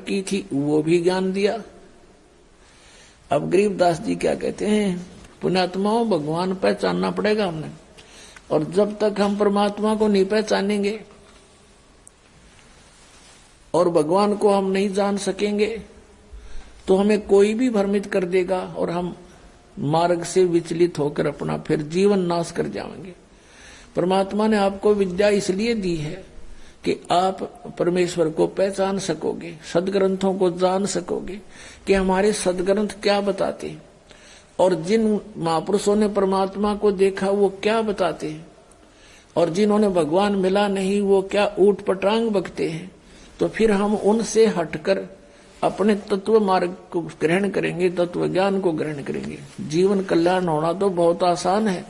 की थी वो भी ज्ञान दिया। अब गरीबदास जी क्या कहते हैं, पुण्यात्माओं भगवान पहचानना पड़ेगा हमने, और जब तक हम परमात्मा को नहीं पहचानेंगे और भगवान को हम नहीं जान सकेंगे तो हमें कोई भी भ्रमित कर देगा और हम मार्ग से विचलित होकर अपना फिर जीवन नाश कर जाएंगे। परमात्मा ने आपको विद्या इसलिए दी है कि आप परमेश्वर को पहचान सकोगे, सदग्रंथों को जान सकोगे कि हमारे सदग्रंथ क्या बताते हैं, और जिन महापुरुषों ने परमात्मा को देखा वो क्या बताते हैं, और जिन्होंने भगवान मिला नहीं वो क्या ऊट पटांग बकते हैं। तो फिर हम उनसे हटकर अपने तत्व मार्ग को ग्रहण करेंगे, तत्व ज्ञान को ग्रहण करेंगे। जीवन कल्याण होना तो बहुत आसान है।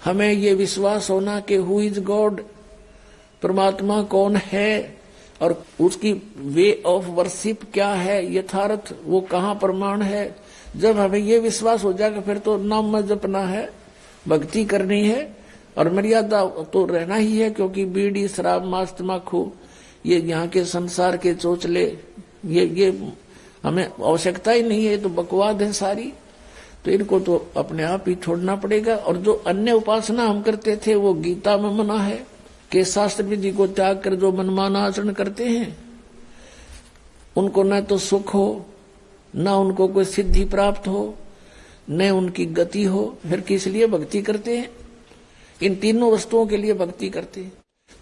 हमें ये विश्वास होना कि हु इज गॉड, परमात्मा कौन है और उसकी वे ऑफ वर्शिप क्या है, यथार्थ वो कहाँ प्रमाण है। जब हमें ये विश्वास हो जाएगा फिर तो नाम में जपना है, भक्ति करनी है, और मर्यादा तो रहना ही है, क्योंकि बीड़ी शराब मांस तंबाकू ये यहाँ के संसार के चोचले ये हमें आवश्यकता ही नहीं है, तो बकवाद है सारी। तो इनको तो अपने आप ही छोड़ना पड़ेगा। और जो अन्य उपासना हम करते थे वो गीता में मना है कि शास्त्र विधि को त्याग कर जो मनमाना आचरण करते हैं उनको न तो सुख हो, न उनको कोई सिद्धि प्राप्त हो, न उनकी गति हो, फिर किस लिए भक्ति करते हैं? इन तीनों वस्तुओं के लिए भक्ति करते हैं।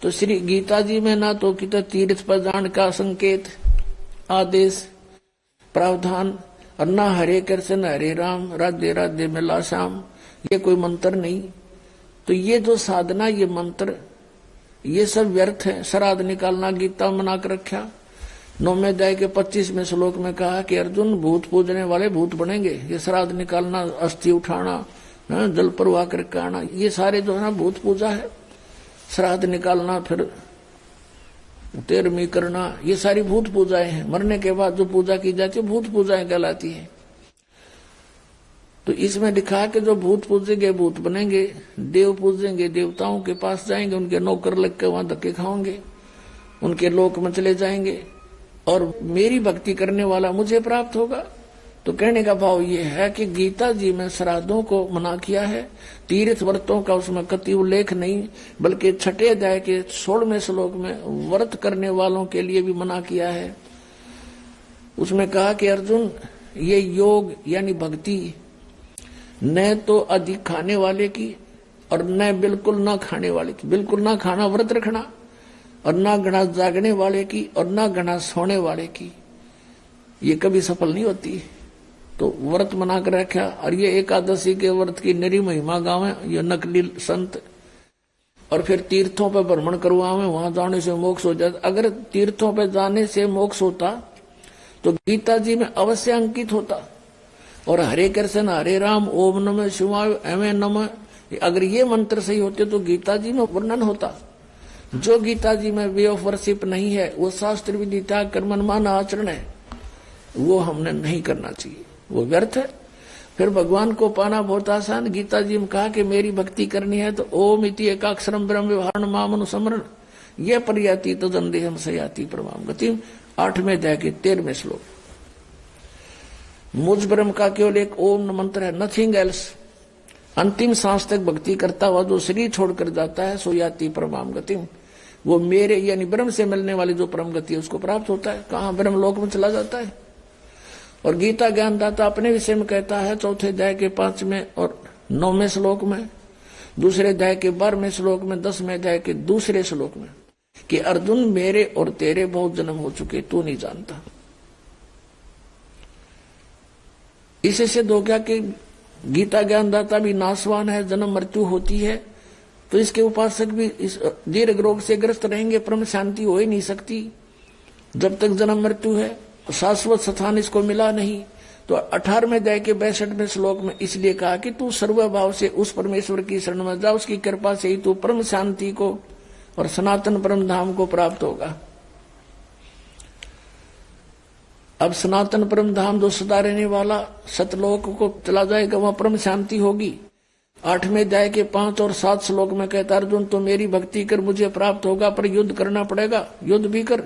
तो श्री गीता जी में ना तो कितना तीर्थ पर जान का संकेत, आदेश, प्रावधान, और न हरे कृष्ण हरे राम राधे राधे मिला श्याम, ये कोई मंत्र नहीं। तो ये जो साधना, ये मंत्र, ये सब व्यर्थ है। श्राद्ध निकालना गीता मना कर रखा। 9वें अध्याय के 25वें श्लोक में कहा कि अर्जुन भूत पूजने वाले भूत बनेंगे। ये श्राद्ध निकालना, अस्थि उठाना, जल प्रवाह करके आना, ये सारे जो है ना भूत पूजा है। श्राद्ध निकालना, फिर 13वीं करना, ये सारी भूत पूजाएं हैं। मरने के बाद जो पूजा की जाती है भूत पूजाएं कहलाती है। तो इसमें लिखा है कि जो भूत पूजेंगे भूत बनेंगे, देव पूजेंगे देवताओं के पास जाएंगे, उनके नौकर लग के वहां धक्के खाओगे, उनके लोक में चले जाएंगे, और मेरी भक्ति करने वाला मुझे प्राप्त होगा। तो कहने का भाव ये है कि गीता जी में श्राद्धों को मना किया है, तीर्थ व्रतों का उसमें कति उल्लेख नहीं, बल्कि 6 अध्याय के 16वें श्लोक में व्रत करने वालों के लिए भी मना किया है। उसमें कहा कि अर्जुन ये योग यानी भक्ति न तो अधिक खाने वाले की और न बिल्कुल ना खाने वाले की, बिल्कुल ना खाना व्रत रखना, और ना घना जागने वाले की और ना घना सोने वाले की, ये कभी सफल नहीं होती। तो व्रत मना कर रखा। और ये एकादशी के व्रत की नरी महिमा गावे ये नकली संत, और फिर तीर्थों पर भ्रमण करवावे, वहां जाने से मोक्ष हो जाता। अगर तीर्थों पर जाने से मोक्ष होता तो गीता जी में अवश्य अंकित होता, और हरे कृष्ण हरे राम ओम नमः शिवाय एवं नमः, अगर ये मंत्र सही होते तो गीता जी में वर्णन होता। जो गीता जी में वे ऑफ वर्शिप नहीं है, वो शास्त्र विधि त्याग कर मनमाना आचरण है, वो हमने नहीं करना चाहिए, वो व्यर्थ है। फिर भगवान को पाना बहुत आसान। गीता जी में कहा कि मेरी भक्ति करनी है तो ओम इति एकाक्षरम ब्रह्म व्यवहार मामनु समरण ये पर्याति तदंदेहम सयाति परमाम गति। 8वें अध्याय के 13वें श्लोक। मुझ ब्रह्म का केवल एक ओम मंत्र है, नथिंग एल्स। अंतिम सांस तक भक्ति करता हुआ जो शरीर छोड़कर जाता है सो याति परमाम गति, वो मेरे यानी ब्रह्म से मिलने वाली जो परम गति है उसको प्राप्त होता है। कहाँ ब्रह्म लोक में चला जाता है। और गीता ज्ञानदाता अपने विषय में कहता है 4थे अध्याय के 5वें और 9वें श्लोक में, दूसरे अध्याय के 12वें श्लोक में, 10वें अध्याय के 2 श्लोक में कि अर्जुन मेरे और तेरे बहुत जन्म हो चुके, तू नहीं जानता। इसे सिद्ध हो गया कि गीता ज्ञानदाता भी नाशवान है, जन्म मृत्यु होती है, तो इसके उपासक भी इस दीर्घ रोग से ग्रस्त रहेंगे, परम शांति हो ही नहीं सकती जब तक जन्म मृत्यु है। शाश्वत स्थान इसको मिला नहीं। तो 18वें अध्याय के 62वें श्लोक में इसलिए कहा कि तू सर्वभाव से उस परमेश्वर की शरण में जा, उसकी कृपा से ही तू परम शांति को और सनातन परम धाम को प्राप्त होगा। अब सनातन परम धाम जो सदा रहने वाला सतलोक को चला जाएगा, वहां परम शांति होगी। 8वें अध्याय के 5 और 7 श्लोक में कहता अर्जुन तो मेरी भक्ति कर मुझे प्राप्त होगा, पर युद्ध करना पड़ेगा, युद्ध भी कर।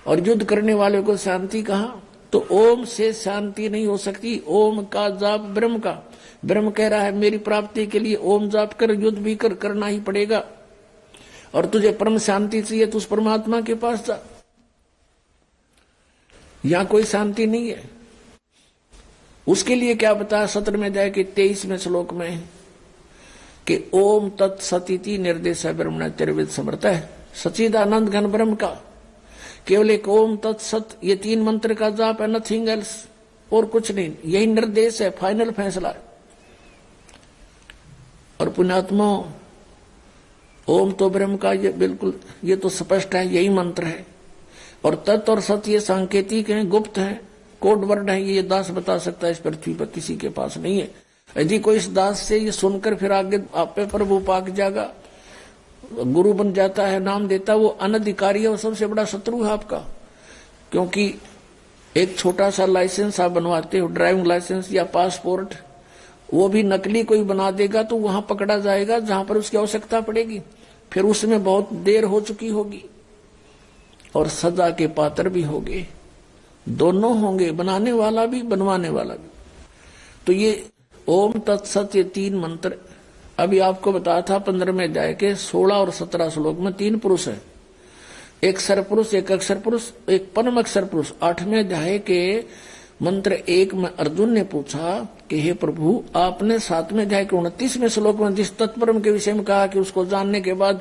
और युद्ध करने वाले को शांति कहा? तो ओम से शांति नहीं हो सकती। ओम का जाप ब्रह्म का, ब्रह्म कह रहा है मेरी प्राप्ति के लिए ओम जाप कर, युद्ध भी करना ही पड़ेगा। और तुझे परम शांति चाहिए तो उस परमात्मा के पास जा, यहां कोई शांति नहीं है। उसके लिए क्या बताया 17वें अध्याय के 23वें श्लोक में कि ओम तत्सती निर्देश ब्रह्मण त्रिविद समर्थ है, सच्चिदानंद घन ब्रह्म का केवल एक ओम तत्सत, ये 3 मंत्र का जाप है, नथिंग एल्स, और कुछ नहीं। यही निर्देश है, फाइनल फैसला है। और पुण्यात्मा, ओम तो ब्रह्म का, ये बिल्कुल, ये तो स्पष्ट है, यही मंत्र है। और तत् और सत ये सांकेतिक है, गुप्त है, कोड वर्ड है, ये दास बता सकता है, इस पृथ्वी पर किसी के पास नहीं है। यदि कोई इस दास से ये सुनकर फिर आगे आप पे प्रभु पाक जाएगा, गुरु बन जाता है, नाम देता, वो अनधिकारी है, वो सबसे बड़ा शत्रु है आपका। क्योंकि एक छोटा सा लाइसेंस आप बनवाते हो, ड्राइविंग लाइसेंस या पासपोर्ट, वो भी नकली कोई बना देगा तो वहां पकड़ा जाएगा जहां पर उसकी आवश्यकता पड़ेगी, फिर उसमें बहुत देर हो चुकी होगी और सजा के पात्र भी होंगे, दोनों होंगे, बनाने वाला भी बनवाने वाला भी। तो ये ओम तत्सत, ये 3 मंत्र अभी आपको बताया था 15वें अध्याय के 16 और 17 श्लोक में 3 पुरुष है, एक सरपुरुष, एक अक्षर पुरुष, एक परम अक्षर पुरुष। 8वें अध्याय के मंत्र 1 में अर्जुन ने पूछा कि हे प्रभु, आपने 7वें अध्याय के 29वें श्लोक में जिस तत्परम के विषय में कहा कि उसको जानने के बाद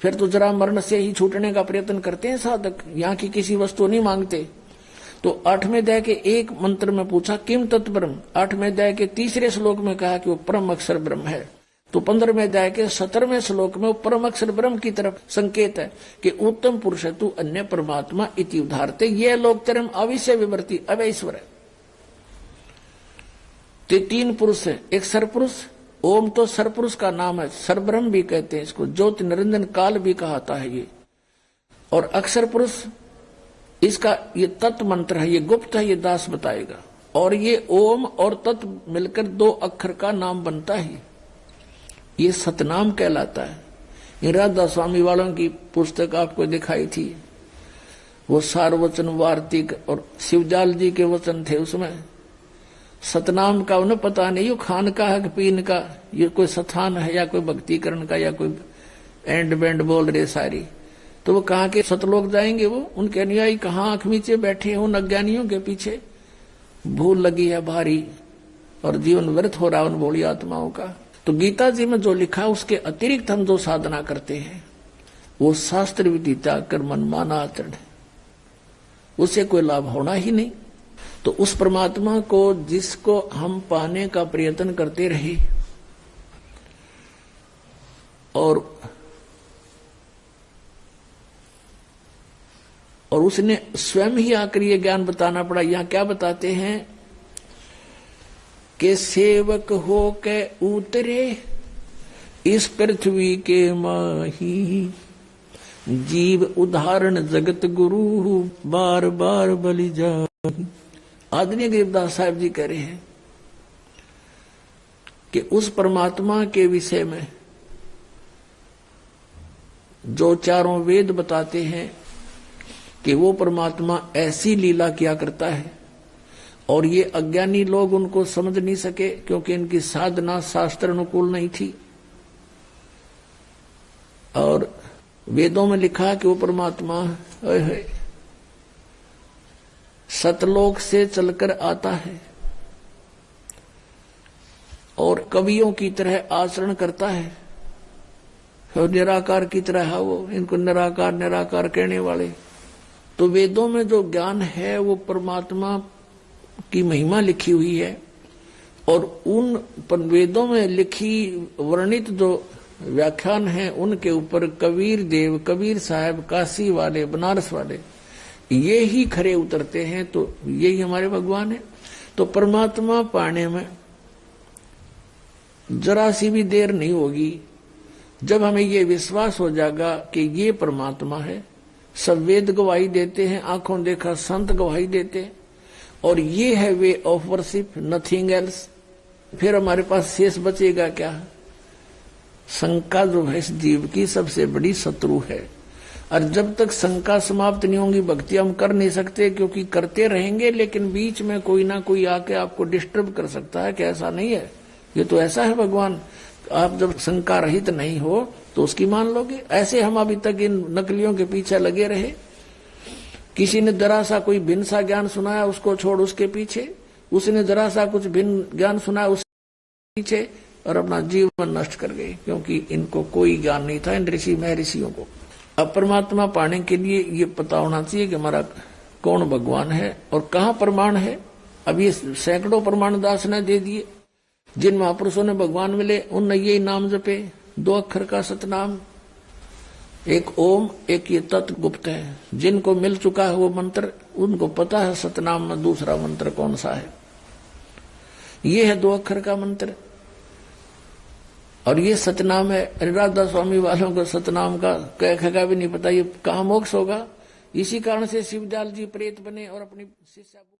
फिर तो जरा मरण से ही छूटने का प्रयत्न करते हैं साधक, यहाँ की किसी वस्तु नहीं मांगते। तो 8वें अध्याय के 1 मंत्र में पूछा किम तत्परम, 8वें अध्याय के 3 श्लोक में कहा कि वो परम अक्षर ब्रह्म है। तो 15वें अध्याय के 17वें श्लोक में वो परम अक्षर ब्रह्म की तरफ संकेत है कि उत्तम पुरुष तु अन्य परमात्मा इति उदाहरते, ये लोग तरम अविषय विवर्ती अवैश्वर है। तो 3 पुरुष है, एक सरपुरुष, ओम तो सरपुरुष का नाम है, सरब्रह्म भी कहते हैं इसको, ज्योति निरंजन काल भी कहता है ये। और अक्षर पुरुष, इसका ये तत्व मंत्र है, ये गुप्त है, ये दास बताएगा। और ये ओम और तत्व मिलकर 2 अक्षर का नाम बनता है, ये सतनाम कहलाता है। ये राधा स्वामी वालों की पुस्तक आपको दिखाई थी, वो सारवचन वार्तिक और शिवजाल जी के वचन थे, उसमें सतनाम का उन्हें पता नहीं, ये खान का है कि पीन का, ये कोई स्थान है या कोई भक्तिकरण का या कोई एंड बैंड बोल रहे सारी। तो वो कहा के सतलोक जाएंगे, वो उनके अनुयायी कहाँ आंख नीचे बैठे हैं उन अज्ञानियों के पीछे, भूल लगी है भारी और जीवन व्यर्थ हो रहा उन भोली आत्माओं का। तो गीता जी में जो लिखा उसके अतिरिक्त हम जो साधना करते हैं वो शास्त्र विधि त्याग कर मनमाना आचरण है, उससे कोई लाभ होना ही नहीं। तो उस परमात्मा को जिसको हम पाने का प्रयत्न करते रहे और उसने स्वयं ही आकर ये ज्ञान बताना पड़ा। यहां क्या बताते हैं कि सेवक हो के उतरे इस पृथ्वी के माही, जीव उदाहरण जगत गुरु बार बार बलि जाहि। आदरणीय गरीबदास साहब जी कह रहे हैं कि उस परमात्मा के विषय में जो 4 वेद बताते हैं कि वो परमात्मा ऐसी लीला किया करता है और ये अज्ञानी लोग उनको समझ नहीं सके क्योंकि इनकी साधना शास्त्र अनुकूल नहीं थी। और वेदों में लिखा कि वो परमात्मा सतलोक से चलकर आता है और कवियों की तरह आचरण करता है और निराकार की तरह है वो, इनको निराकार निराकार कहने वाले। तो वेदों में जो ज्ञान है वो परमात्मा की महिमा लिखी हुई है और उन वेदों में लिखी वर्णित जो व्याख्यान है उनके ऊपर कबीर देव, कबीर साहब, काशी वाले, बनारस वाले ये ही खरे उतरते हैं। तो यही हमारे भगवान है। तो परमात्मा पाने में जरा सी भी देर नहीं होगी जब हमें ये विश्वास हो जाएगा कि ये परमात्मा है। सब वेद गवाही देते हैं, आंखों देखा संत गवाही देते हैं और ये है way of worship, nothing else. फिर हमारे पास शेष बचेगा क्या? शंका जो है इस जीव की सबसे बड़ी शत्रु है और जब तक शंका समाप्त नहीं होंगी भक्ति हम कर नहीं सकते, क्योंकि करते रहेंगे लेकिन बीच में कोई ना कोई आके आपको डिस्टर्ब कर सकता है कि ऐसा नहीं है, ये तो ऐसा है भगवान। आप जब शंका रहित नहीं हो तो उसकी मान लोगे। ऐसे हम अभी तक इन नकलियों के पीछे लगे रहे। किसी ने जरा सा कोई भिन्न सा ज्ञान सुनाया, उसको छोड़ उसके पीछे, उसने जरा सा कुछ भिन्न ज्ञान सुनाया उसके पीछे, और अपना जीवन नष्ट कर गए, क्योंकि इनको कोई ज्ञान नहीं था इन ऋषि महर्षियों को। अब परमात्मा पाने के लिए ये पता होना चाहिए कि हमारा कौन भगवान है और कहाँ प्रमाण है। अब ये सैकड़ों प्रमाण दास ने दे दिए। जिन महापुरुषों ने भगवान मिले उनने यही नाम जपे, 2 अक्षर का सतनाम, एक ओम, एक ये तत् गुप्त है। जिनको मिल चुका है वो मंत्र, उनको पता है सतनाम में दूसरा मंत्र कौन सा है। ये है 2 अक्षर का मंत्र और ये सतनाम है। राधा स्वामी वालों को सतनाम का कह का भी नहीं पता, ये कहाँ मोक्ष होगा। इसी कारण से शिवदयाल जी प्रेत बने और अपनी शिष्या